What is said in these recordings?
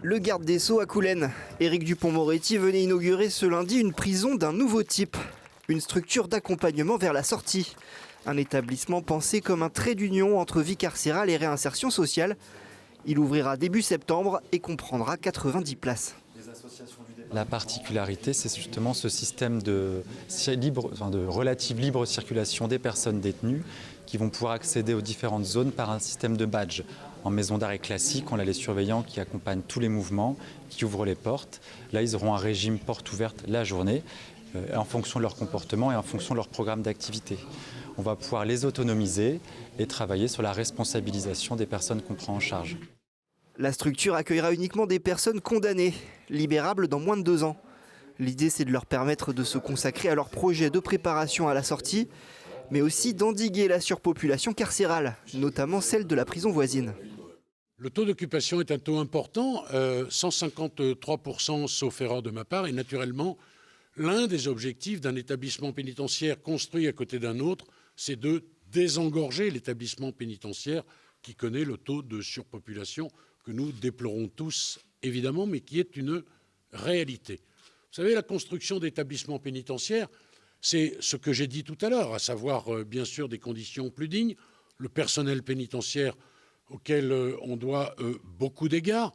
Le garde des Sceaux à Coulennes, Éric Dupond-Moretti, venait inaugurer ce lundi une prison d'un nouveau type. Une structure d'accompagnement vers la sortie. Un établissement pensé comme un trait d'union entre vie carcérale et réinsertion sociale. Il ouvrira début septembre et comprendra 90 places. La particularité, c'est justement ce système de relative libre circulation des personnes détenues qui vont pouvoir accéder aux différentes zones par un système de badge. En maison d'arrêt classique, on a les surveillants qui accompagnent tous les mouvements, qui ouvrent les portes. Là, ils auront un régime porte ouverte la journée, en fonction de leur comportement et en fonction de leur programme d'activité. On va pouvoir les autonomiser et travailler sur la responsabilisation des personnes qu'on prend en charge. La structure accueillera uniquement des personnes condamnées, libérables dans moins de 2 ans. L'idée, c'est de leur permettre de se consacrer à leur projet de préparation à la sortie, mais aussi d'endiguer la surpopulation carcérale, notamment celle de la prison voisine. Le taux d'occupation est un taux important, 153% sauf erreur de ma part, et naturellement, l'un des objectifs d'un établissement pénitentiaire construit à côté d'un autre, c'est de désengorger l'établissement pénitentiaire qui connaît le taux de surpopulation que nous déplorons tous, évidemment, mais qui est une réalité. Vous savez, la construction d'établissements pénitentiaires, c'est ce que j'ai dit tout à l'heure, à savoir, bien sûr, des conditions plus dignes, le personnel pénitentiaire auquel on doit beaucoup d'égards,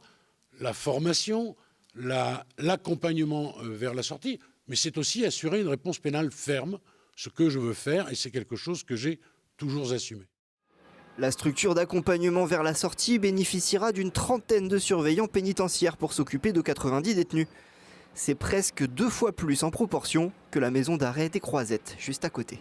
la formation, l'accompagnement vers la sortie, mais c'est aussi assurer une réponse pénale ferme, ce que je veux faire, et c'est quelque chose que j'ai toujours assumé. La structure d'accompagnement vers la sortie bénéficiera d'une 30aine de surveillants pénitentiaires pour s'occuper de 90 détenus. C'est presque 2 fois plus en proportion que la maison d'arrêt des Croisettes, juste à côté.